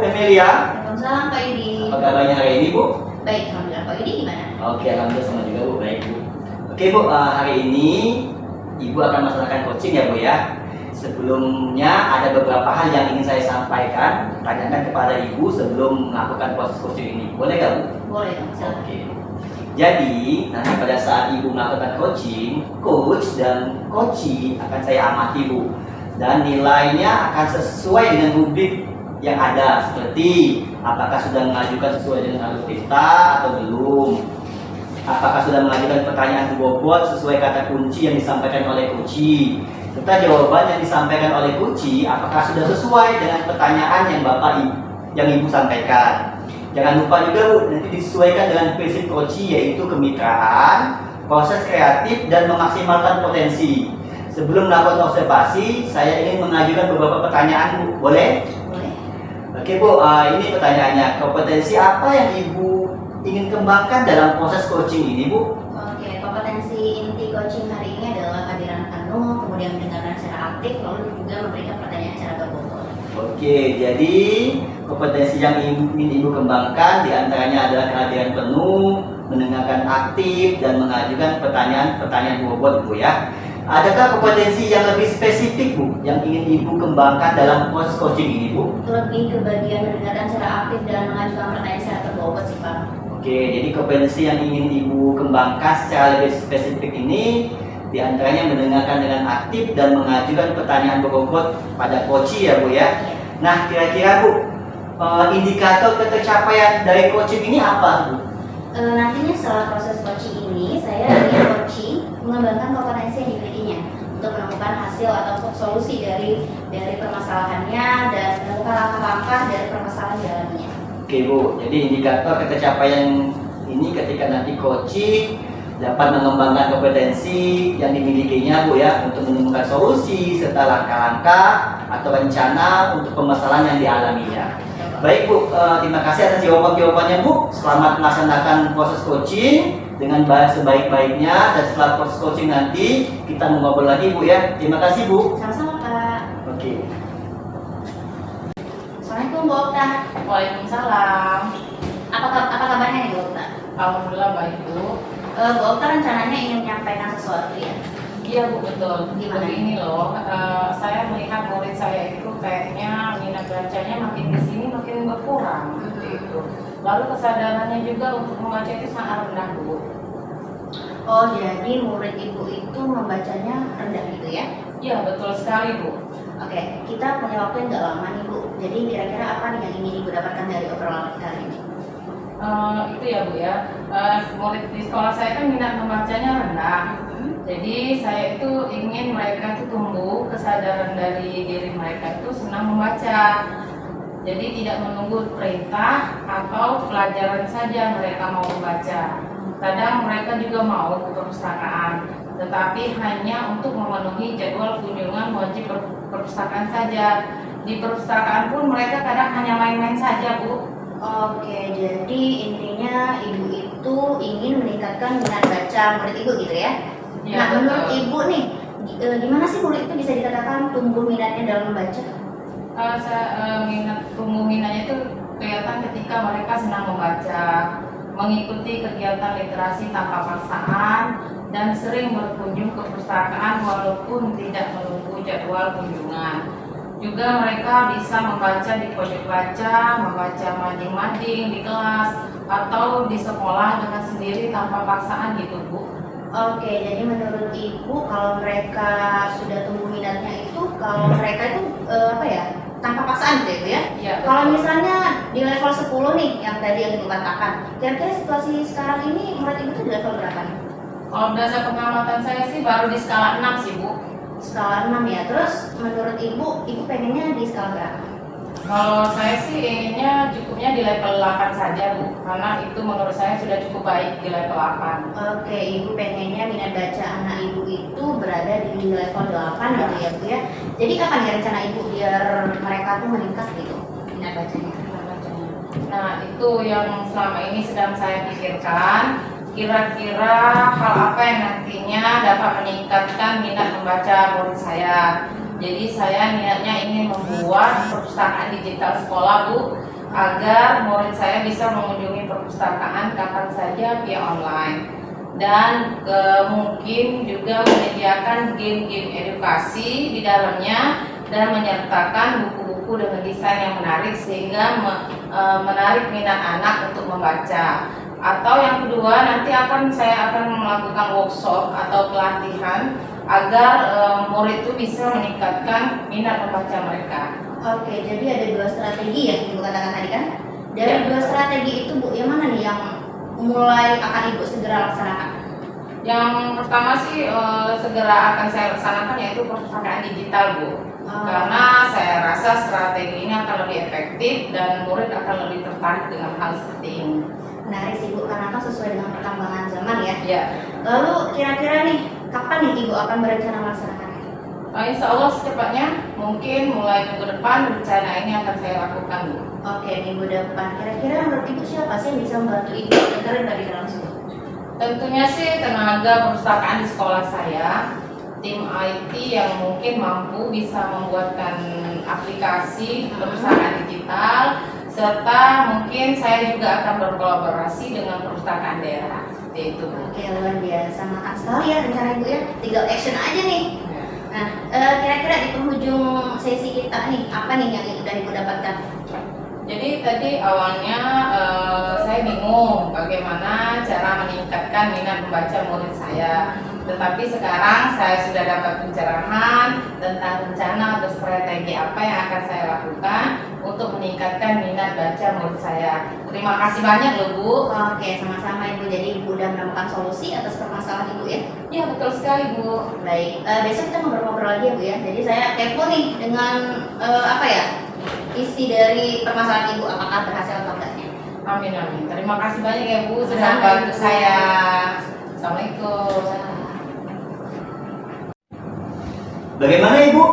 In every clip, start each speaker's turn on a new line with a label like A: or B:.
A: Emilia.
B: Waalaikumsalam Pak Yudi.
A: Apa kabarnya hari ini Bu?
B: Baik, alhamdulillah. Pak Yudi gimana?
A: Oke, alhamdulillah sama juga Bu, baik Bu. Oke Bu, hari ini Ibu akan melaksanakan coaching ya Bu ya. Sebelumnya ada beberapa hal yang ingin saya sampaikan, tanyakan kepada Ibu sebelum melakukan proses coaching ini. Boleh nggak Bu?
B: Boleh dong, silakan.
A: Oke. Jadi nanti pada saat Ibu melakukan coaching, coach dan coachee akan saya amati Bu. Dan nilainya akan sesuai dengan rubrik yang ada, seperti apakah sudah mengajukan sesuai dengan alur perintah atau belum, apakah sudah mengajukan pertanyaan bobot sesuai kata kunci yang disampaikan oleh coachee, serta jawaban yang disampaikan oleh coachee apakah sudah sesuai dengan pertanyaan yang Ibu sampaikan. Jangan lupa juga Bu, nanti disesuaikan dengan prinsip coachee, yaitu kemitraan, proses kreatif, dan memaksimalkan potensi. Sebelum melakukan observasi, saya ingin mengajukan beberapa pertanyaan Bu, boleh?
B: Boleh.
A: Oke Bu, ini pertanyaannya. Kompetensi apa yang Ibu ingin kembangkan dalam proses coaching ini Bu?
B: Oke, kompetensi inti coaching hari ini adalah kehadiran penuh, kemudian mendengarkan secara aktif, lalu juga memberikan pertanyaan secara berbobot.
A: Oke, jadi kompetensi yang ingin Ibu kembangkan diantaranya adalah kehadiran penuh, mendengarkan aktif, dan mengajukan pertanyaan bobot Bu ya. Adakah kompetensi yang lebih spesifik Bu yang ingin Ibu kembangkan dalam proses coaching ini Bu?
B: Lebih ke bagian mendengarkan secara aktif dan mengajukan pertanyaan secara berbobot sih Pak.
A: Oke, jadi kompetensi yang ingin Ibu kembangkan secara lebih spesifik ini diantaranya mendengarkan dengan aktif dan mengajukan pertanyaan berbobot pada coachee ya Bu ya. Nah, kira-kira Bu, indikator ketercapaian dari coaching ini apa Bu?
B: Nantinya setelah proses coaching ini, saya ingin coaching mengembangkan kompetensi yang dimilikinya untuk menemukan hasil atau solusi dari permasalahannya dan menemukan langkah-langkah dari permasalahan di dalamnya.
A: Oke Bu, jadi indikator ketercapaian ini ketika nanti coaching dapat mengembangkan kompetensi yang dimilikinya Bu ya, untuk menemukan solusi serta langkah-langkah atau rencana untuk permasalahan yang dialaminya. Baik Bu, terima kasih atas jawabannya Bu. Selamat melaksanakan proses coaching dengan sebaik-baiknya, dan setelah proses coaching nanti kita ngobrol lagi Bu ya. Terima kasih Bu.
B: Sama-sama Pak.
A: Oke.
B: Assalamualaikum Bu Okta.
C: Waalaikumsalam.
B: Apa kabarnya nih Bu Okta?
C: Alhamdulillah baik Bu.
B: Bu Okta rencananya ingin menyampaikan sesuatu ya?
C: Iya Bu, betul.
B: Gimana?
C: Begini loh, saya melihat murid saya itu kayaknya minat bacanya makin kesini makin berkurang seperti itu. Lalu kesadarannya juga untuk membaca itu sangat rendah Bu.
B: Oh, jadi murid Ibu itu membacanya rendah gitu ya?
C: Iya betul sekali Bu.
B: Oke, kita punya waktu yang nggak lama nih Bu. Jadi kira-kira apa nih yang ingin Ibu dapatkan dari obrolan kita hari ini?
C: Itu ya Bu ya, murid di sekolah saya kan minat membacanya rendah. Jadi saya itu ingin mereka itu tumbuh kesadaran dari diri mereka itu senang membaca. Jadi tidak menunggu perintah atau pelajaran saja mereka mau membaca. Kadang mereka juga mau ke perpustakaan, tetapi hanya untuk memenuhi jadwal kunjungan wajib perpustakaan saja. Di perpustakaan pun mereka kadang hanya main-main saja Bu.
B: Oke, jadi intinya Ibu itu ingin meningkatkan minat baca murid Ibu gitu ya?
C: Ya,
B: Nah, menurut
C: betul.
B: Ibu nih, gimana sih murid itu bisa dikatakan tumbuh minatnya dalam membaca?
C: Tumbuh minatnya itu kelihatan ketika mereka senang membaca, mengikuti kegiatan literasi tanpa paksaan, dan sering berkunjung ke perpustakaan walaupun tidak menunggu jadwal kunjungan. Juga mereka bisa membaca di pojok baca, membaca mading-mading di kelas, atau di sekolah dengan sendiri tanpa paksaan gitu Bu.
B: Oke, jadi menurut Ibu kalau mereka sudah tumbuh minatnya itu, kalau mereka itu tanpa paksaan gitu ya?
C: Iya,
B: Kalau
C: betul.
B: misalnya di level 10 nih, yang tadi yang Ibu katakan, kira-kira situasi sekarang ini murid Ibu itu di level berapa nih?
C: Kalau berdasar pengamatan saya sih baru di skala 6 sih Bu.
B: Skala 6 ya. Terus menurut Ibu pengennya di skala berapa?
C: Kalau saya sih inginnya cukupnya di level 8 saja Bu, karena itu menurut saya sudah cukup baik di level 8.
B: Oke, Ibu pengennya minat baca anak Ibu itu berada di level 8 gitu ya Bu ya. Jadi kapan ya rencana Ibu biar mereka tuh meningkat gitu minat bacanya?
C: Nah itu yang selama ini sedang saya pikirkan. Kira-kira hal apa yang nantinya dapat meningkatkan minat membaca murid saya. Jadi saya niatnya ingin membuat perpustakaan digital sekolah Bu, agar murid saya bisa mengunjungi perpustakaan kapan saja via online. Dan mungkin juga menyediakan game-game edukasi di dalamnya dan menyertakan buku-buku dengan desain yang menarik sehingga menarik minat anak untuk membaca. Atau yang kedua, nanti saya akan melakukan workshop atau pelatihan agar murid itu bisa meningkatkan minat membaca mereka.
B: Oke, jadi ada dua strategi ya Ibu katakan tadi kan? Dari dua strategi itu Bu, yang mana nih yang mulai akan Ibu segera laksanakan?
C: Yang pertama sih segera akan saya laksanakan yaitu perpustakaan digital Bu. Karena saya rasa strategi ini akan lebih efektif dan murid akan lebih tertarik dengan hal seperti ini.
B: Menarik sih Bu, karena kan sesuai dengan perkembangan zaman ya.
C: Ya.
B: Lalu kira-kira nih, kapan nih Ibu akan berencana melaksanakannya?
C: Insya Allah secepatnya, mungkin mulai minggu depan rencana ini akan saya lakukan Bu.
B: Oke, minggu depan. Kira-kira menurut Ibu siapa sih yang bisa membantu Ibu? Dengerin tadi langsung.
C: Tentunya sih tenaga perpustakaan di sekolah saya, tim IT yang mungkin mampu bisa membuatkan aplikasi perpustakaan digital, serta mungkin saya juga akan berkolaborasi dengan perpustakaan daerah. Seperti itu.
B: Oke, luar biasa. Makan sekali ya rencana Ibu ya. Tinggal action aja nih. Nah, kira-kira di penghujung sesi kita nih, apa nih yang udah Ibu dapatkan?
C: Jadi tadi awalnya saya bingung bagaimana cara meningkatkan minat membaca murid saya. Tetapi sekarang saya sudah dapat pencerahan tentang rencana atau strategi apa yang akan saya lakukan untuk meningkatkan minat baca murid saya. Terima kasih banyak loh Bu.
B: Oke, sama-sama Ibu. Jadi Ibu udah menemukan solusi atas permasalahan Ibu ya.
C: Ya betul sekali Bu.
B: Baik, besok kita ngobrol-ngobrol lagi ya Bu ya. Jadi saya kepo nih dengan isi dari permasalahan Ibu, apakah berhasil atau enggaknya.
C: Amin amin. Terima kasih banyak ya Bu sudah
B: Sama-sama,
C: membantu
B: Ibu.
C: saya. Assalamualaikum.
A: Bagaimana Ibu?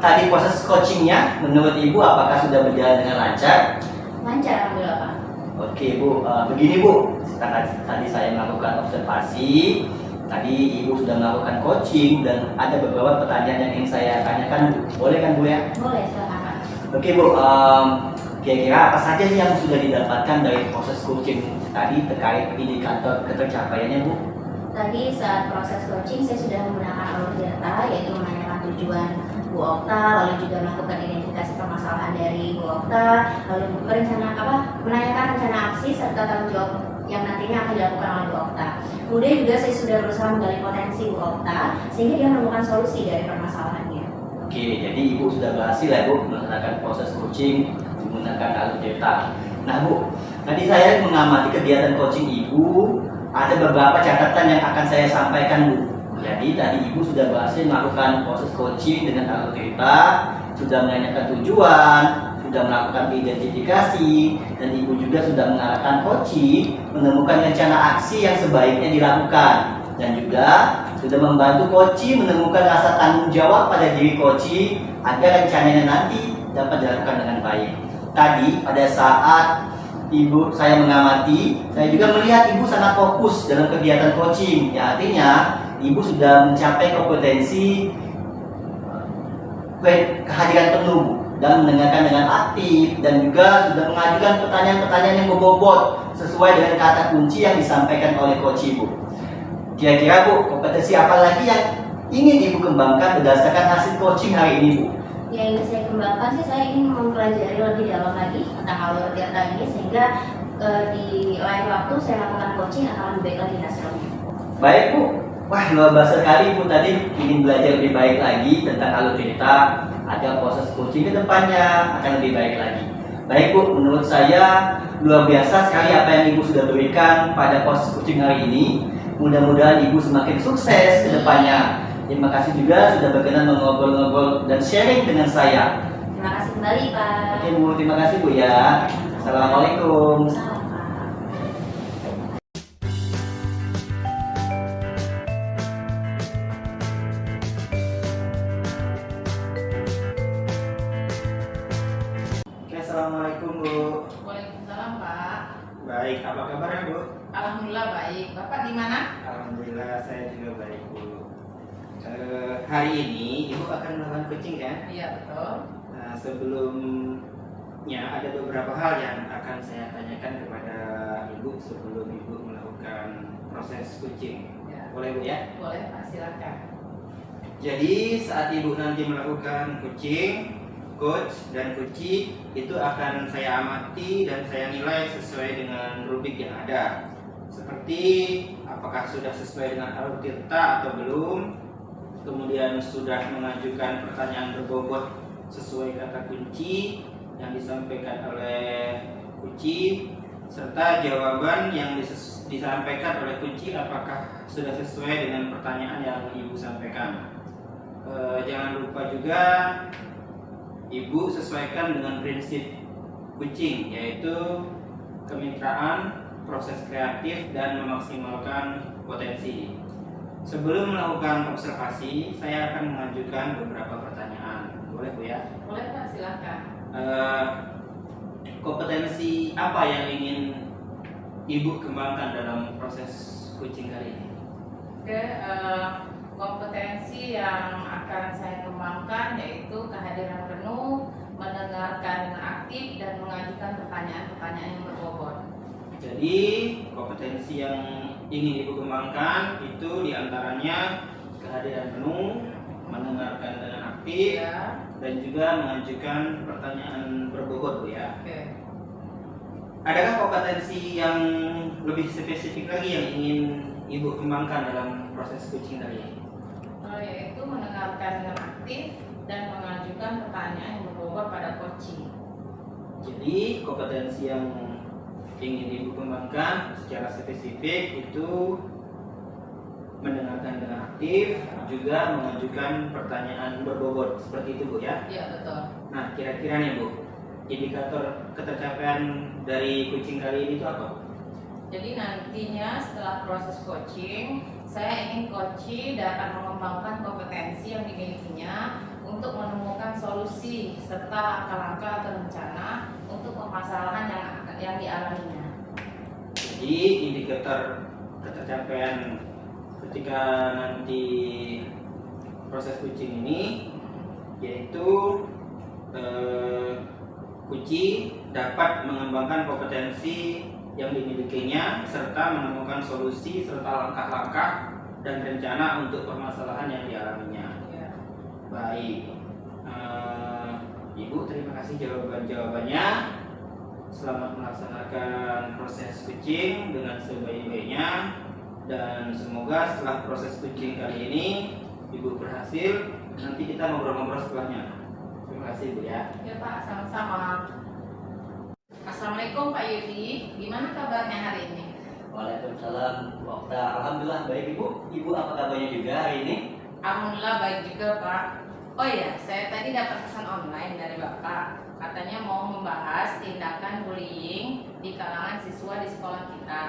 A: Tadi proses coachingnya menurut Ibu apakah sudah berjalan dengan lancar?
B: Lancar alhamdulillah Pak.
A: Oke Bu, begini Bu, tadi saya melakukan observasi, tadi Ibu sudah melakukan coaching dan ada beberapa pertanyaan yang ingin saya tanyakan Bu. Boleh kan Bu ya?
B: Boleh, silakan Pak.
A: Oke Bu, kira-kira apa saja sih yang sudah didapatkan dari proses coaching tadi terkait indikator ketercapaiannya Bu?
B: Tadi saat proses coaching saya sudah menggunakan alur data, yaitu menanyakan tujuan Bu Okta, lalu juga melakukan identifikasi permasalahan dari Bu Okta, lalu menanyakan rencana aksi serta tanggung jawab yang nantinya akan dilakukan oleh Bu Okta. Kemudian juga saya sudah berusaha menggali potensi Bu Okta sehingga dia menemukan solusi dari permasalahannya.
A: Oke, jadi Ibu sudah berhasil ya Bu melaksanakan proses coaching menggunakan alur data. Nah Bu, tadi saya mengamati kegiatan coaching Ibu, ada beberapa catatan yang akan saya sampaikan Bu. Jadi tadi Ibu sudah berhasil melakukan proses coaching dengan alur data, sudah menanyakan tujuan, sudah melakukan identifikasi, dan Ibu juga sudah mengarahkan coaching menemukan rencana aksi yang sebaiknya dilakukan, dan juga sudah membantu coaching menemukan rasa tanggung jawab pada diri coaching agar rencananya nanti dapat dilakukan dengan baik. Tadi pada saat Ibu saya mengamati, saya juga melihat Ibu sangat fokus dalam kegiatan coaching. Ya, artinya Ibu sudah mencapai kompetensi kehadiran penuh dan mendengarkan dengan aktif dan juga sudah mengajukan pertanyaan-pertanyaan yang berbobot sesuai dengan kata kunci yang disampaikan oleh coach Ibu. Kira-kira Bu, kompetensi apa lagi yang ingin Ibu kembangkan berdasarkan hasil coaching hari ini Bu?
B: Yang ingin saya kembangkan sih, saya ingin mempelajari lebih dalam lagi tentang alur data ini sehingga di lain waktu saya lakukan coaching akan lebih baik lagi hasilnya.
A: Baik Bu, wah luar biasa sekali Bu, tadi ingin belajar lebih baik lagi tentang alur data agar proses coaching ke depannya akan lebih baik lagi. Baik Bu, menurut saya luar biasa sekali apa yang Ibu sudah berikan pada proses coaching hari ini. Mudah-mudahan Ibu semakin sukses ke depannya. Terima kasih juga sudah berkenan mengobrol-ngobrol dan sharing dengan saya.
B: Terima kasih kembali Pak.
A: Oke Bu, terima kasih Bu ya. Assalamualaikum.
B: Salam Pak.
A: Oke, assalamualaikum Bu.
C: Waalaikumsalam Pak.
A: Baik, apa kabarnya Bu?
C: Alhamdulillah baik. Bapak di mana?
A: Alhamdulillah saya juga baik Bu.
D: Hari ini Ibu akan melakukan coaching kan?
C: Iya betul.
D: Nah, sebelumnya ada beberapa hal yang akan saya tanyakan kepada Ibu sebelum Ibu melakukan proses coaching.
C: Ya.
D: Boleh Bu ya?
C: Boleh Pak, silakan.
D: Jadi saat Ibu nanti melakukan coaching, coach dan coachee itu akan saya amati dan saya nilai sesuai dengan rubrik yang ada. Seperti apakah sudah sesuai dengan alur tirta atau belum, kemudian sudah mengajukan pertanyaan berbobot sesuai kata kunci yang disampaikan oleh kunci, serta jawaban yang disampaikan oleh kunci apakah sudah sesuai dengan pertanyaan yang Ibu sampaikan. Jangan lupa juga Ibu sesuaikan dengan prinsip coaching, yaitu kemitraan, proses kreatif, dan memaksimalkan potensi. Sebelum melakukan observasi, saya akan mengajukan beberapa pertanyaan. Boleh Bu ya?
C: Boleh Pak, silakan.
D: Kompetensi apa yang ingin Ibu kembangkan dalam proses coaching kali ini?
C: Oke, kompetensi yang akan saya kembangkan yaitu kehadiran penuh, mendengarkan dengan aktif, dan mengajukan pertanyaan-pertanyaan yang berbobot.
D: Jadi kompetensi yang ingin Ibu kembangkan itu diantaranya kehadiran penuh, mendengarkan dengan aktif,
C: Ya.
D: dan juga mengajukan pertanyaan berbobot Bu ya.
C: Oke.
D: Adakah kompetensi yang lebih spesifik lagi yang ingin Ibu kembangkan dalam proses coaching kali ini?
C: Yaitu mendengarkan dengan aktif dan mengajukan pertanyaan yang berbobot pada coaching.
D: Jadi kompetensi yang ingin Ibu kembangkan secara spesifik itu mendengarkan dengan aktif, juga mengajukan pertanyaan berbobot, seperti itu Bu ya.
C: Iya betul.
D: Nah, kira-kira nih Bu, indikator ketercapaian dari coaching kali ini itu apa?
C: Jadi nantinya setelah proses coaching, saya ingin coachee dapat mengembangkan kompetensi yang dimilikinya untuk menemukan solusi serta langkah-langkah atau rencana untuk permasalahan yang dialaminya.
D: Jadi indikator ketercapaian ketika nanti proses coaching ini yaitu kunci dapat mengembangkan kompetensi yang dimilikinya serta menemukan solusi serta langkah-langkah dan rencana untuk permasalahan yang dialaminya.
C: Ya.
D: Baik, Ibu terima kasih jawaban-jawabannya. Selamat melaksanakan proses coaching dengan sebaik-baiknya dan semoga setelah proses coaching kali ini Ibu berhasil. Nanti kita ngobrol-ngobrol setelahnya. Terima kasih Bu ya.
C: Ya Pak, sama-sama. Assalamualaikum Pak Yudi, gimana kabarnya hari ini?
A: Waalaikumsalam Bu Okta. Alhamdulillah baik Ibu. Ibu apa kabarnya juga hari ini?
C: Alhamdulillah baik juga Pak. Oh iya, saya tadi dapat pesan online dari Bapak. Katanya mau membahas tindakan bullying di kalangan siswa di sekolah kita.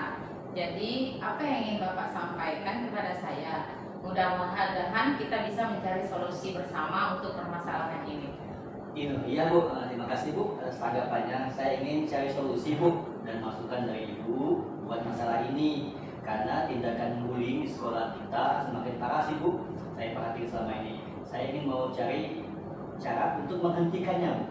C: Jadi, apa yang ingin Bapak sampaikan kepada saya? Mudah-mudahan kita bisa mencari solusi bersama untuk permasalahan ini.
A: Iya Bu, terima kasih Bu atas tanggapannya. Saya ingin cari solusi Bu dan masukan dari Ibu buat masalah ini. Karena tindakan bullying di sekolah kita semakin parah sih Bu. Saya perhatikan selama ini. Saya ingin mau cari cara untuk menghentikannya Bu.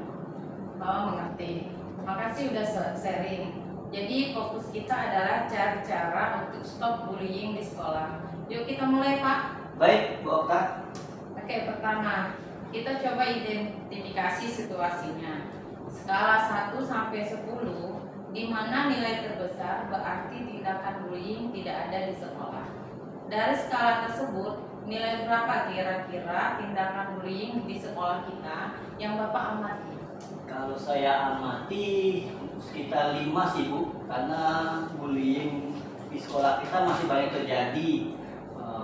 C: Oh, mengerti. Makasih udah sharing. Jadi fokus kita adalah cari cara untuk stop bullying di sekolah. Yuk kita mulai Pak.
A: Baik Bu Okta.
C: Oke, pertama kita coba identifikasi situasinya. Skala 1 sampai 10, di mana nilai terbesar berarti tindakan bullying tidak ada di sekolah. Dari skala tersebut, nilai berapa kira-kira tindakan bullying di sekolah kita yang Bapak amati?
A: Kalau saya amati sekitar 5 sih Bu. Karena bullying di sekolah kita masih banyak terjadi.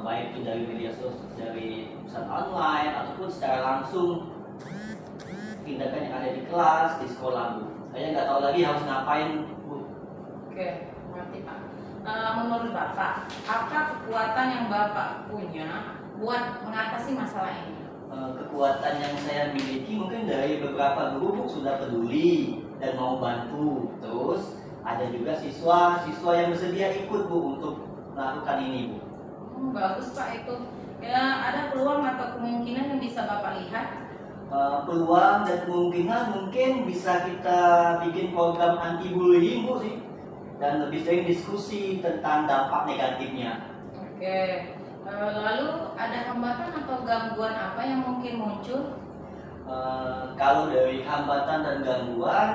A: Baik itu dari media sosial, dari pesan online ataupun secara langsung tindakan yang ada di kelas, di sekolah Bu. Saya nggak tahu lagi harus ngapain Bu.
C: Oke, mengerti Pak. Menurut Bapak, apa kekuatan yang Bapak punya buat mengatasi masalah ini?
A: Kekuatan yang saya miliki mungkin dari beberapa guru Bu sudah peduli dan mau bantu. Terus ada juga siswa yang bersedia ikut Bu untuk melakukan ini Bu.
C: Bagus Pak itu. Ya, ada peluang atau kemungkinan yang bisa Bapak lihat?
A: Peluang dan kemungkinan mungkin bisa kita bikin program anti bullying Bu sih, dan lebih sering diskusi tentang dampak negatifnya.
C: Oke. Lalu ada hambatan atau gangguan apa yang mungkin muncul?
A: Kalau dari hambatan dan gangguan,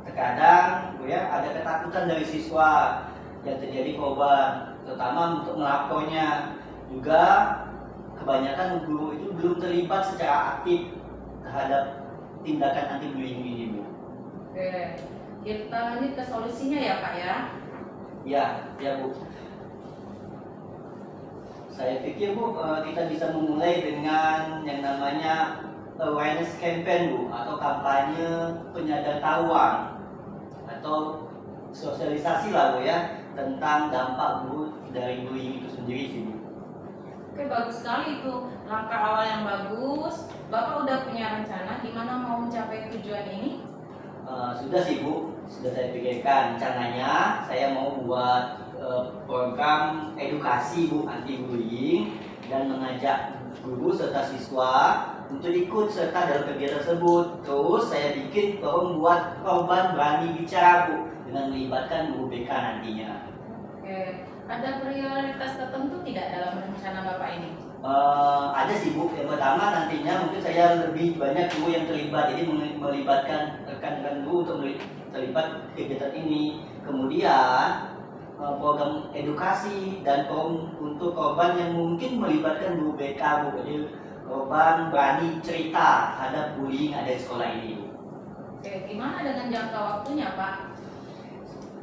A: terkadang Bu ya ada ketakutan dari siswa yang terjadi korban, terutama untuk melapornya. Juga kebanyakan guru itu belum terlibat secara aktif terhadap tindakan anti bullying ini Bu.
C: Oke. Kita lanjut ke solusinya ya Pak ya.
A: Ya Bu. Saya pikir Bu, kita bisa memulai dengan yang namanya awareness campaign Bu, atau kampanye penyadartahuan atau sosialisasi lah Bu ya, tentang dampak buruk dari bullying itu sendiri sih Bu.
C: Oke, bagus sekali itu. Langkah awal yang bagus. Bapak udah punya rencana gimana mau mencapai tujuan ini?
A: Sudah sih Bu, sudah saya pikirkan. Rencananya saya mau buat program edukasi Bu anti bullying dan mengajak guru serta siswa untuk ikut serta dalam kegiatan tersebut. Terus saya bikin forum buat korban berani bicara Bu, dengan melibatkan guru BK nantinya.
C: Oke, ada prioritas tertentu tidak dalam rencana Bapak ini?
A: Ada sih Bu. Yang pertama nantinya mungkin saya lebih banyak guru yang terlibat, jadi melibatkan rekan-rekan guru untuk terlibat kegiatan ini. Kemudian program edukasi dan forum untuk korban yang mungkin melibatkan guru BK Bu, jadi korban berani cerita terhadap bullying ada di sekolah ini Bu.
C: Oke, gimana dengan jangka waktunya Pak?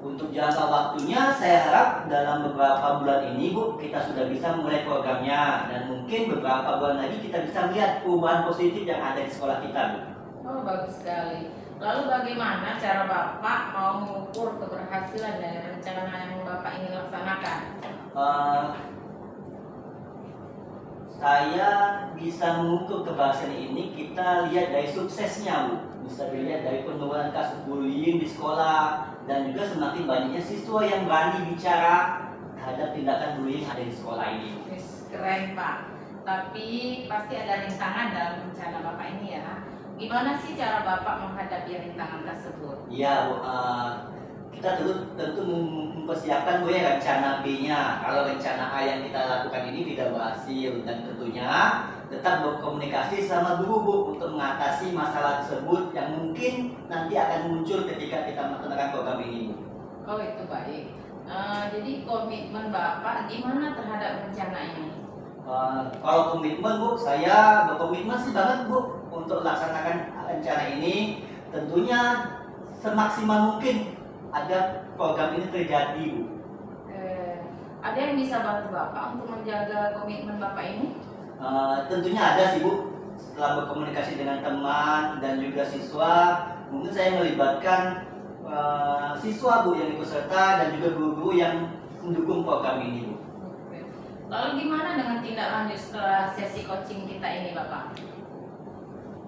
A: Untuk jangka waktunya saya harap dalam beberapa bulan ini Bu kita sudah bisa mulai programnya, dan mungkin beberapa bulan lagi kita bisa melihat perubahan positif yang ada di sekolah kita Bu.
C: Oh, bagus sekali. Lalu bagaimana cara Bapak mau mengukur keberhasilan dari rencana yang Bapak ingin laksanakan?
A: Saya bisa mengukur keberhasilan ini kita lihat dari suksesnya Bu. Bisa dilihat dari penurunan kasus bullying di sekolah, dan juga semakin banyaknya siswa yang berani bicara terhadap tindakan bullying ada di sekolah ini.
C: Wis, keren Pak. Tapi pasti ada rintangan dalam rencana Bapak ini ya. Gimana sih cara Bapak menghadapi rintangan tersebut?
A: Iya Bu, kita tentu mempersiapkan Bu ya rencana B-nya. Kalau rencana A yang kita lakukan ini tidak berhasil, dan tentunya tetap berkomunikasi sama guru Bu untuk mengatasi masalah tersebut yang mungkin nanti akan muncul ketika kita melaksanakan program ini Bu.
C: Oh, itu baik. Jadi komitmen Bapak gimana terhadap rencana ini?
A: Kalau komitmen Bu, saya berkomitmen sih banget Bu untuk laksanakan rencana ini. Tentunya semaksimal mungkin agar program ini terjadi Bu.
C: Ada yang bisa bantu Bapak untuk menjaga komitmen Bapak ini?
A: Tentunya ada sih Bu. Setelah berkomunikasi dengan teman dan juga siswa, mungkin saya melibatkan siswa Bu yang ikut serta dan juga guru-guru yang mendukung program ini Bu.
C: Lalu gimana dengan tindak lanjut setelah sesi coaching kita ini Bapak?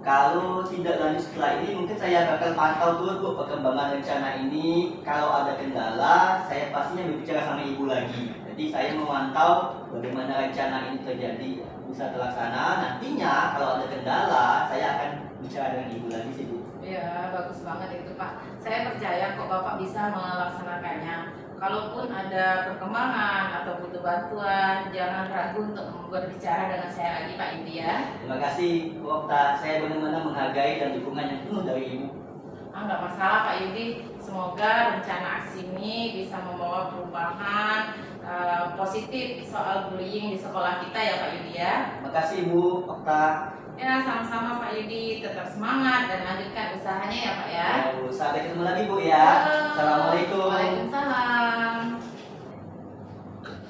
A: Kalau tidak lanjut setelah ini, mungkin saya bakal pantau terus Bu perkembangan rencana ini. Kalau ada kendala, saya pastinya berbicara sama Ibu lagi. Jadi saya memantau bagaimana rencana ini terjadi bisa terlaksana. Nantinya kalau ada kendala, saya akan bicara dengan Ibu lagi sih Bu.
C: Ya, bagus banget itu Pak. Saya percaya kok Bapak bisa melaksanakannya. Kalaupun ada perkembangan atau butuh bantuan, jangan ragu untuk berbicara dengan saya lagi Pak Yudi ya.
A: Terima kasih Bu Okta, saya benar-benar menghargai dan dukungan yang penuh dari Ibu.
C: Nggak masalah Pak Yudi. Semoga rencana aksi ini bisa membawa perubahan positif soal bullying di sekolah kita ya Pak Yudi ya.
A: Terima kasih Bu Okta.
C: Ya, sama-sama Pak Yudi. Tetap semangat dan lanjutkan usahanya ya Pak ya.
A: Sampai ketemu lagi Bu ya. Assalamualaikum.
C: Waalaikumsalam.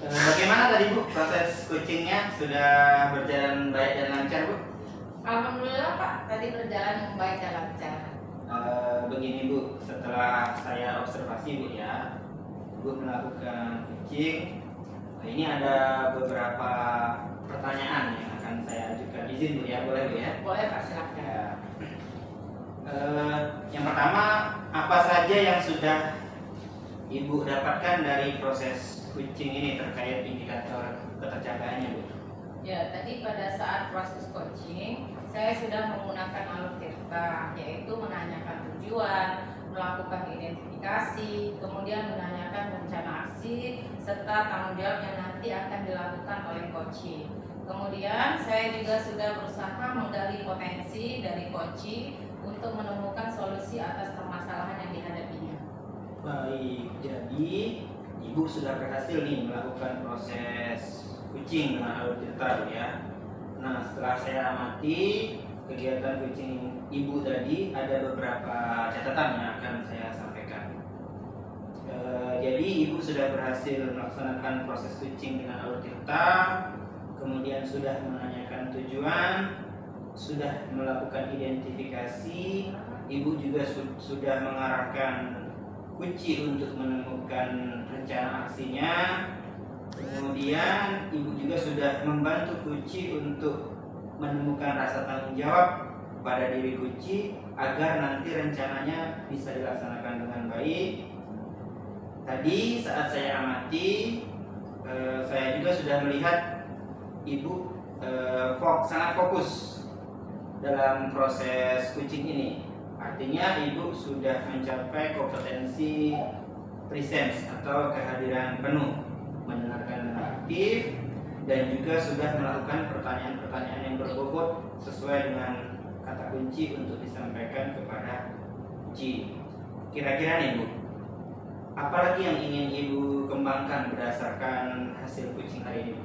D: Bagaimana tadi Bu proses coachingnya, sudah berjalan baik dan lancar Bu?
C: Alhamdulillah Pak, tadi berjalan dengan baik dan lancar.
D: Begini Bu, setelah saya observasi Bu ya, Bu melakukan coaching. Ini ada beberapa pertanyaan yang akan saya ajukan, izin Bu ya, boleh Bu ya?
C: Boleh Pak, silakan.
D: Ya. Yang pertama, apa saja yang sudah Ibu dapatkan dari proses coaching ini terkait indikator keterjagaannya Bu?
C: Ya, tadi pada saat proses coaching, saya sudah menggunakan alur tirta, yaitu menanyakan tujuan, melakukan identifikasi, kemudian menanyakan rencana aksi, serta tanggung jawab yang nanti akan dilakukan oleh coaching. Kemudian saya juga sudah berusaha menggali potensi dari coaching untuk menemukan solusi atas permasalahan yang dihadapinya.
D: Baik, jadi Ibu sudah berhasil nih melakukan proses coaching dengan alur tirta ya. Nah, setelah saya amati kegiatan coaching Ibu tadi, ada beberapa catatan yang akan saya sampaikan. Jadi Ibu sudah berhasil melaksanakan proses coaching dengan alur tirta, kemudian sudah menanyakan tujuan, sudah melakukan identifikasi, Ibu juga sudah mengarahkan kunci untuk menemukan rencana aksinya. Kemudian Ibu juga sudah membantu kunci untuk menemukan rasa tanggung jawab pada diri kunci agar nanti rencananya bisa dilaksanakan dengan baik. Tadi saat saya amati, saya juga sudah melihat Ibu sangat fokus dalam proses coaching ini. Artinya Ibu sudah mencapai kompetensi presence atau kehadiran penuh, mendengarkan dengan aktif, dan juga sudah melakukan pertanyaan-pertanyaan yang berbobot sesuai dengan kata kunci untuk disampaikan kepada kunci. Kira-kira nih Bu, apalagi yang ingin Ibu kembangkan berdasarkan hasil coaching hari ini?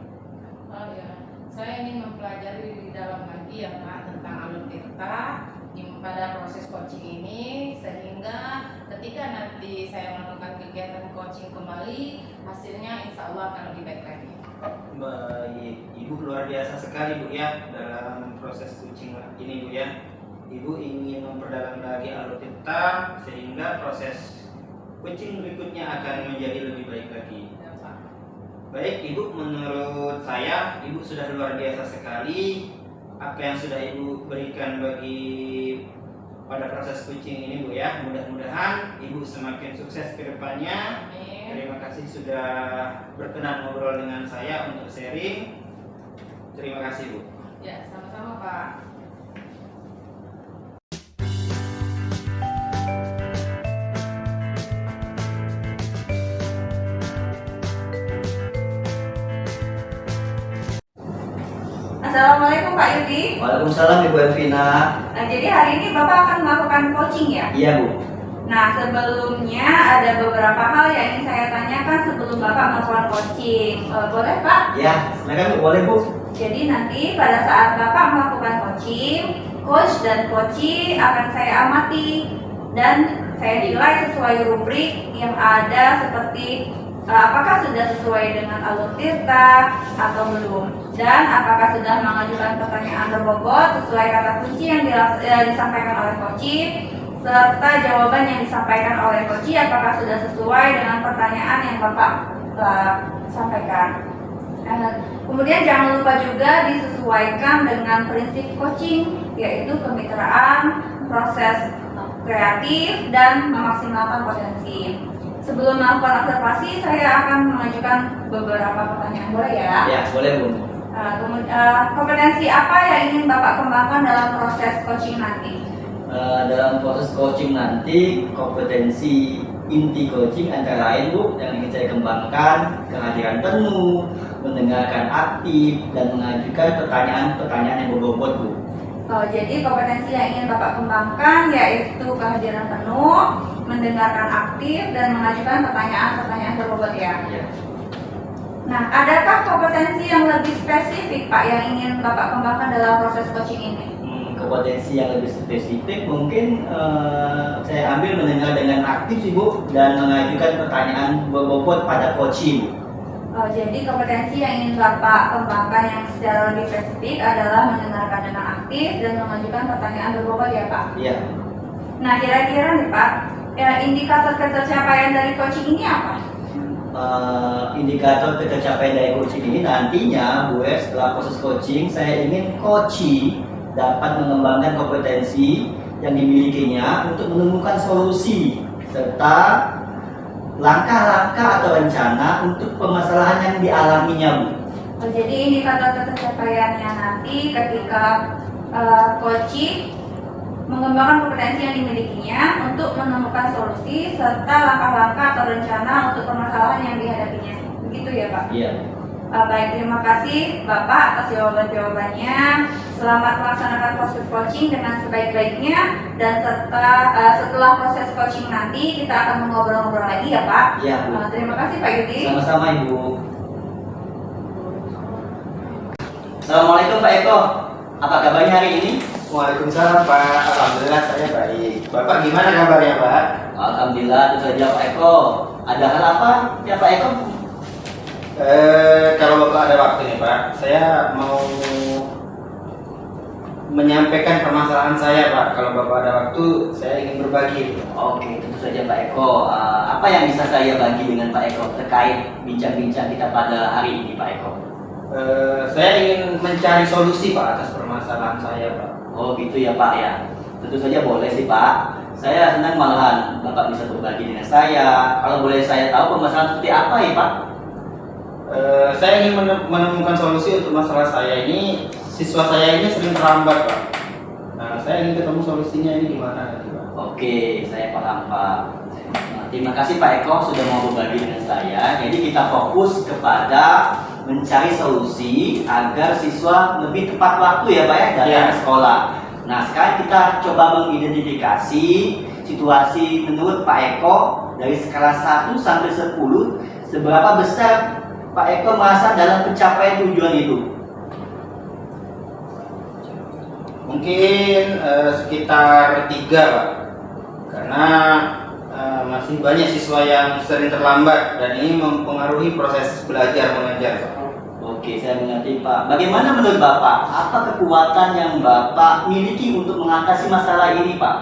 C: Oh ya, saya ingin mempelajari di dalam lagi ya Pak tentang alur tirta pada proses coaching ini, sehingga ketika nanti saya melakukan kegiatan coaching kembali, hasilnya insya Allah akan lebih baik lagi.
D: Baik, Ibu luar biasa sekali Bu ya dalam proses coaching ini Bu ya. Ibu ingin memperdalam lagi alur tirta sehingga proses coaching berikutnya akan menjadi lebih baik lagi.
C: Ya, Pak.
D: Baik Ibu, menurut saya Ibu sudah luar biasa sekali. Apa yang sudah Ibu berikan pada proses coaching ini Bu ya. Mudah-mudahan Ibu semakin sukses ke depannya.
C: Amin.
D: Terima kasih sudah berkenan ngobrol dengan saya untuk sharing. Terima kasih Bu.
C: Ya, sama-sama Pak.
B: Assalamualaikum Pak Yudi.
A: Waalaikumsalam Ibu Elvina.
B: Nah, jadi hari ini Bapak akan melakukan coaching ya?
A: Iya Bu.
B: Nah, sebelumnya ada beberapa hal yang ingin saya tanyakan sebelum Bapak melakukan coaching. Boleh Pak?
A: Ya, silakan Bu, boleh Bu.
B: Jadi nanti pada saat Bapak melakukan coaching, coach dan coachee akan saya amati dan saya nilai sesuai rubrik yang ada seperti apakah sudah sesuai dengan alur tirta atau belum, dan apakah sudah mengajukan pertanyaan berbobot sesuai kata kunci yang disampaikan oleh coachee, serta jawaban yang disampaikan oleh coachee apakah sudah sesuai dengan pertanyaan yang Bapak sampaikan. Kemudian jangan lupa juga disesuaikan dengan prinsip coaching, yaitu kemitraan, proses kreatif, dan memaksimalkan potensi. Sebelum melakukan observasi, saya akan mengajukan beberapa pertanyaan, boleh ya?
A: Ya, boleh Bu.
B: Kompetensi apa yang ingin Bapak kembangkan dalam proses coaching nanti?
A: Dalam proses coaching nanti, kompetensi inti coaching antara lain Bu yang ingin saya kembangkan kehadiran penuh, mendengarkan aktif, dan mengajukan pertanyaan-pertanyaan yang berbobot Bu.
B: Jadi kompetensi yang ingin Bapak kembangkan yaitu kehadiran penuh, mendengarkan aktif, dan mengajukan pertanyaan-pertanyaan berbobot ya.
A: Ya.
B: Nah, adakah kompetensi yang lebih spesifik Pak yang ingin Bapak kembangkan dalam proses coaching ini?
A: Kompetensi yang lebih spesifik mungkin saya ambil mendengar dengan aktif sih Bu, dan mengajukan pertanyaan berbobot pada coaching.
B: Jadi kompetensi yang ingin Bapak kembangkan yang secara lebih spesifik adalah mendengarkan dengan aktif dan mengajukan pertanyaan berbobot ya Pak?
A: Iya.
B: Nah, kira-kira nih Pak, indikator tercapaian dari coaching ini apa?
A: Indikator tercapaian dari coaching ini nantinya Bu setelah proses coaching, saya ingin coaching dapat mengembangkan kompetensi yang dimilikinya untuk menemukan solusi serta langkah-langkah atau rencana untuk permasalahan yang dialaminya Bu.
E: Jadi indikator pencapaiannya nanti ketika coaching mengembangkan kompetensi yang dimilikinya untuk menemukan solusi serta langkah-langkah atau rencana untuk permasalahan yang dihadapinya. Begitu ya Pak?
A: Iya.
E: Baik, terima kasih Bapak atas jawaban-jawabannya. Selamat melaksanakan proses coaching dengan sebaik-baiknya dan setelah proses coaching nanti kita akan mengobrol-ngobrol lagi ya Pak.
A: Iya, Bu.
E: Terima kasih Pak Yudi.
A: Sama-sama Ibu. Assalamualaikum Pak Eko. Apa kabarnya hari ini?
D: Waalaikumsalam Pak, alhamdulillah saya baik. Bapak gimana kabarnya Pak?
A: Alhamdulillah, itu saja Pak Eko. Ada hal apa ya Pak Eko?
D: Kalau Bapak ada waktu nih Pak, saya mau menyampaikan permasalahan saya Pak. Kalau Bapak ada waktu, saya ingin berbagi.
A: Oke, tentu saja Pak Eko. Apa yang bisa saya bagi dengan Pak Eko terkait bincang-bincang kita pada hari ini Pak Eko?
D: Saya ingin mencari solusi Pak atas permasalahan saya Pak.
A: Oh gitu ya Pak ya. Tentu saja boleh sih Pak. Saya senang malahan Bapak bisa berbagi dengan saya. Kalau boleh saya tahu permasalahan seperti apa ya Pak?
D: Saya ingin menemukan solusi untuk masalah saya ini. Siswa saya ini sering terlambat Pak. Nah, saya ingin ketemu solusinya ini gimana nanti Pak.
A: Oke, saya paham Pak. Nah, terima kasih Pak Eko sudah mau berbagi dengan saya. Jadi kita fokus kepada mencari solusi agar siswa lebih tepat waktu ya Pak ya datang
D: Ya.
A: ke sekolah. Nah sekarang kita coba mengidentifikasi situasi menurut Pak Eko dari skala 1 sampai 10 seberapa besar Pak Eko merasa dalam pencapaian tujuan itu.
D: Mungkin sekitar 3 Pak. Karena masih banyak siswa yang sering terlambat dan ini mempengaruhi proses belajar mengajar Pak.
A: Oke, saya mengerti Pak. Bagaimana menurut Bapak? Apa kekuatan yang Bapak miliki untuk mengatasi masalah ini Pak?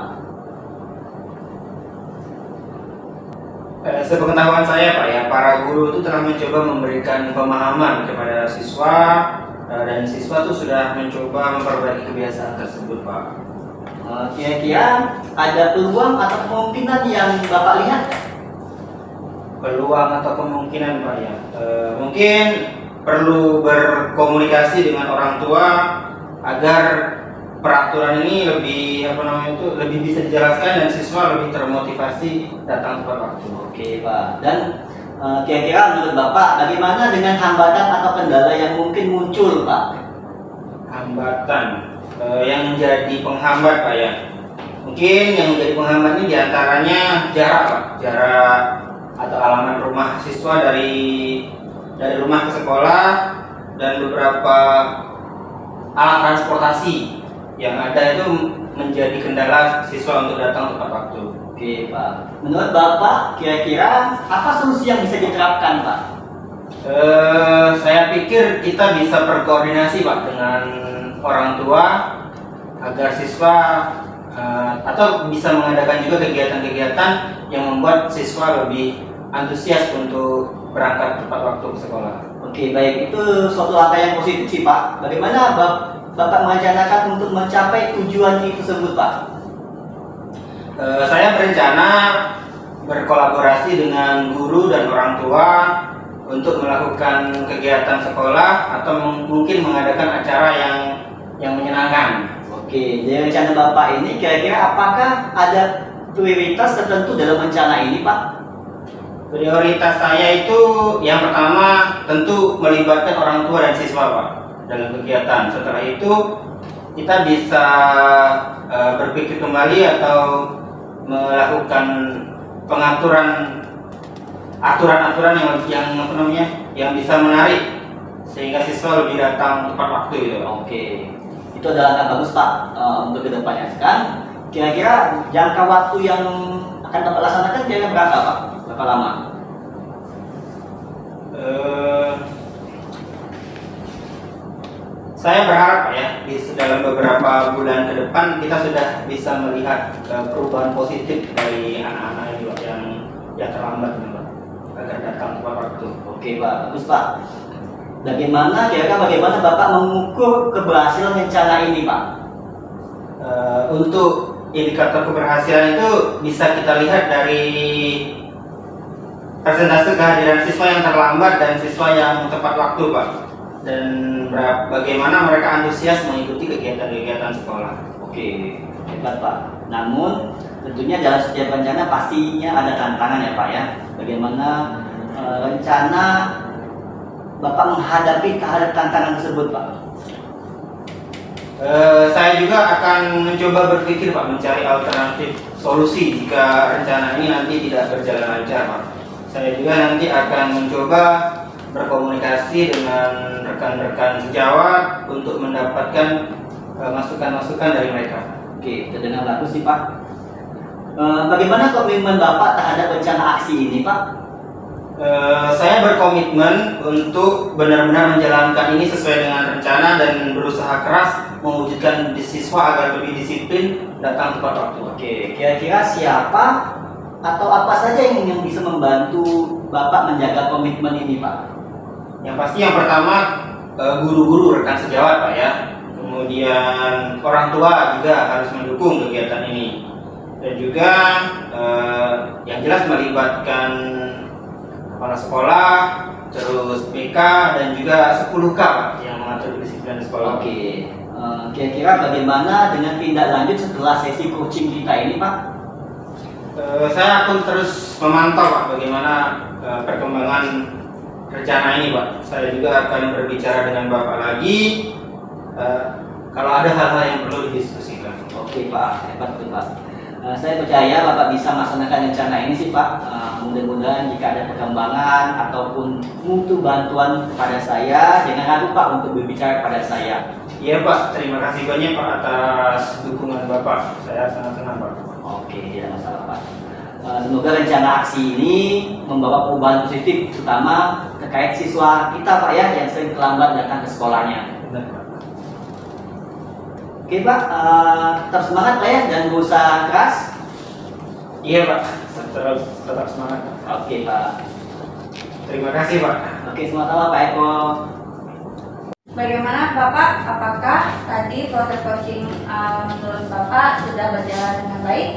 D: Sepengetahuan saya Pak ya, para guru itu telah mencoba memberikan pemahaman kepada siswa dan siswa itu sudah mencoba memperbaiki kebiasaan tersebut Pak.
A: Kira-kira ada peluang atau kemungkinan yang Bapak lihat?
D: Peluang atau kemungkinan Pak ya, mungkin perlu berkomunikasi dengan orang tua agar peraturan ini lebih bisa dijelaskan dan siswa lebih termotivasi datang tepat waktu.
A: Oke Pak. Dan kira-kira menurut Bapak bagaimana dengan hambatan atau kendala yang mungkin muncul Pak?
D: Hambatan yang menjadi penghambat Pak ya. Mungkin yang menjadi penghambat ini diantaranya jarak Pak, jarak atau alamat rumah siswa dari rumah ke sekolah dan beberapa alat transportasi yang ada itu menjadi kendala siswa untuk datang tepat waktu.
A: Oke Pak. Menurut Bapak kira-kira apa solusi yang bisa diterapkan Pak?
D: Saya pikir kita bisa berkoordinasi Pak dengan orang tua agar siswa atau bisa mengadakan juga kegiatan-kegiatan yang membuat siswa lebih antusias untuk berangkat tepat waktu ke sekolah.
A: Oke baik, itu suatu langkah yang positif sih Pak. Bagaimana Bapak merencanakan untuk mencapai tujuan itu tersebut Pak?
D: Saya berencana berkolaborasi dengan guru dan orang tua untuk melakukan kegiatan sekolah atau mungkin mengadakan acara yang menyenangkan.
A: Oke, dari rencana Bapak ini kira-kira apakah ada prioritas tertentu dalam rencana ini Pak?
D: Prioritas saya itu yang pertama tentu melibatkan orang tua dan siswa Pak dalam kegiatan. Setelah itu kita bisa berpikir kembali atau melakukan pengaturan aturan-aturan yang bisa menarik sehingga siswa lebih datang tepat waktu gitu.
A: Oke, itu adalah langkah bagus Pak untuk kedepannya. Sekarang kira-kira jangka waktu yang akan Bapak laksanakan kira-kira berapa Pak? Berapa lama?
D: Saya berharap ya dalam beberapa bulan ke depan kita sudah bisa melihat perubahan positif dari anak-anak yang terlambat Pak, agar datang tepat waktu.
A: Oke Pak, bagus Pak. Bagaimana Bapak mengukur keberhasilan rencana ini Pak?
D: Untuk indikator keberhasilan itu bisa kita lihat dari persentase kehadiran siswa yang terlambat dan siswa yang tepat waktu Pak. dan bagaimana mereka antusias mengikuti kegiatan-kegiatan sekolah.
A: Oke, hebat Pak. Namun tentunya dalam setiap rencana pastinya ada tantangan ya Pak ya. Bagaimana rencana Bapak menghadapi terhadap tantangan tersebut Pak?
D: Saya juga akan mencoba berpikir Pak, mencari alternatif solusi jika rencana ini nanti tidak berjalan lancar Pak. Saya juga nanti akan mencoba berkomunikasi dengan rekan-rekan sejawat untuk mendapatkan masukan-masukan dari mereka.
A: Oke, terdengar bagus sih Pak. Bagaimana komitmen Bapak terhadap rencana aksi ini Pak?
D: Saya berkomitmen untuk benar-benar menjalankan ini sesuai dengan rencana dan berusaha keras mewujudkan siswa agar lebih disiplin datang tepat waktu.
A: Oke, kira-kira siapa atau apa saja yang bisa membantu Bapak menjaga komitmen ini Pak?
D: Yang pasti yang pertama guru-guru rekan sejawat Pak ya. Kemudian orang tua juga harus mendukung kegiatan ini. Dan juga yang jelas melibatkan kepala sekolah, terus BK dan juga 10K Pak, yang mengatur disiplin sekolah.
A: Oke, kira-kira bagaimana dengan tindak lanjut setelah sesi coaching kita ini Pak?
D: Saya akan terus memantau Pak bagaimana perkembangan rencana ini Pak. Saya juga akan berbicara dengan Bapak lagi kalau ada hal-hal yang perlu didiskusikan.
A: Oke Pak, hebat tuh Pak. Saya percaya Bapak bisa melaksanakan rencana ini sih Pak. Mudah-mudahan jika ada perkembangan ataupun butuh bantuan kepada saya, jangan ragu Pak untuk berbicara kepada saya.
D: Iya Pak, terima kasih banyak Pak atas dukungan Bapak. Saya sangat senang Pak.
A: Oke, tidak masalah Pak. Semoga rencana aksi ini membawa perubahan positif, terutama terkait siswa kita Pak ya, yang sering terlambat datang ke sekolahnya.
D: Benar Pak.
A: Oke Pak, tetap semangat Pak ya, dan berusaha keras.
D: Iya Pak, tetap semangat.
A: Oke Pak.
D: Terima kasih Pak.
A: Oke, sama-sama Pak Eko.
E: Bagaimana Bapak? Apakah tadi proses coaching menurut Bapak sudah berjalan dengan baik?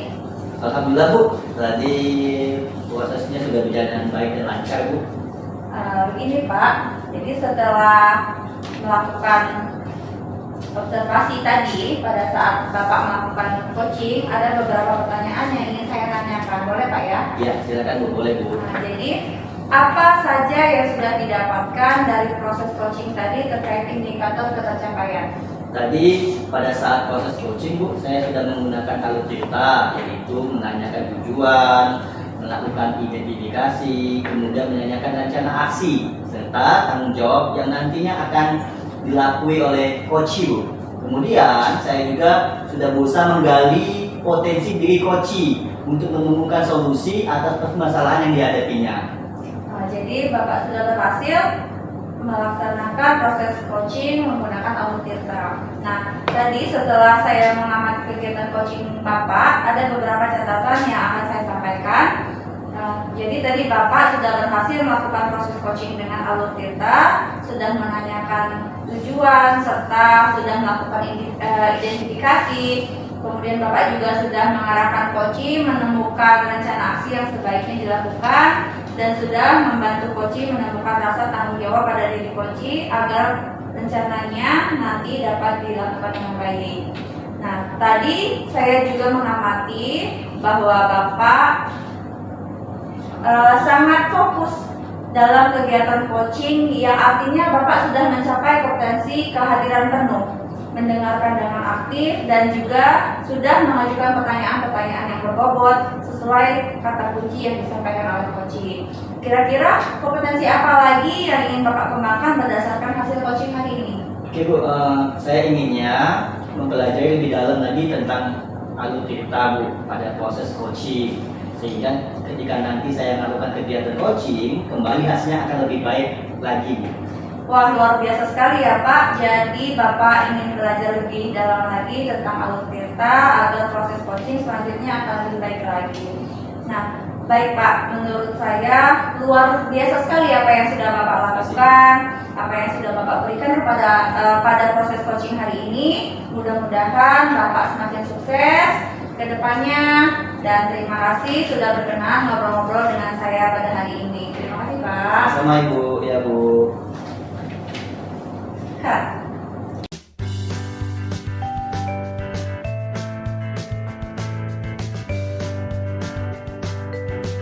A: Alhamdulillah Bu, tadi prosesnya sudah berjalan dengan baik dan lancar Bu.
E: Begini Pak, jadi setelah melakukan observasi tadi pada saat Bapak melakukan coaching, ada beberapa pertanyaan yang ingin saya tanyakan, boleh Pak ya?
A: Ya, silakan Bu, boleh Bu.
E: Jadi apa saja yang sudah didapatkan dari proses coaching tadi terkait indikator ketercapaian?
A: Tadi pada saat proses coaching Bu, saya sudah menggunakan alutsista, yaitu menanyakan tujuan, melakukan identifikasi, kemudian menanyakan rencana aksi, serta tanggung jawab yang nantinya akan dilakui oleh coach Bu. Kemudian saya juga sudah berusaha menggali potensi diri coach untuk menemukan solusi atas permasalahan yang dihadapinya.
E: Jadi Bapak sudah berhasil melaksanakan proses coaching menggunakan alutsista. Nah, tadi setelah saya mengamati kegiatan coaching Bapak, ada beberapa catatan yang akan saya sampaikan. Jadi tadi Bapak sudah berhasil melakukan proses coaching dengan alutsista, sudah menanyakan tujuan, serta sudah melakukan identifikasi. Kemudian Bapak juga sudah mengarahkan coaching menemukan rencana aksi yang sebaiknya dilakukan, dan sudah membantu coaching menemukan rasa tanggung jawab pada diri coaching agar rencananya nanti dapat dilakukan dengan baik. Nah, tadi saya juga mengamati bahwa Bapak sangat fokus dalam kegiatan coaching, yang artinya Bapak sudah mencapai potensi kehadiran penuh, mendengarkan dengan aktif, dan juga sudah mengajukan pertanyaan-pertanyaan yang berbobot sesuai kata kunci yang disampaikan oleh coaching. Kira-kira kompetensi apa lagi yang ingin Bapak kembangkan berdasarkan hasil coaching hari ini?
A: Oke Bu, saya inginnya mempelajari lebih dalam lagi tentang alutsista Bu pada proses coaching, sehingga ketika nanti saya melakukan kegiatan coaching, kembali hasilnya akan lebih baik lagi Bu.
E: Wah, luar biasa sekali ya Pak. Jadi Bapak ingin belajar lebih dalam lagi tentang alutsista agar proses coaching selanjutnya akan lebih baik lagi. Nah, baik Pak, menurut saya luar biasa sekali apa yang sudah Bapak lakukan, apa yang sudah Bapak berikan kepada pada proses coaching hari ini. Mudah-mudahan Bapak semakin sukses ke depannya, dan terima kasih sudah berkenan ngobrol-ngobrol dengan saya pada hari ini. Terima kasih Pak.
A: Sama Ibu, ya Bu.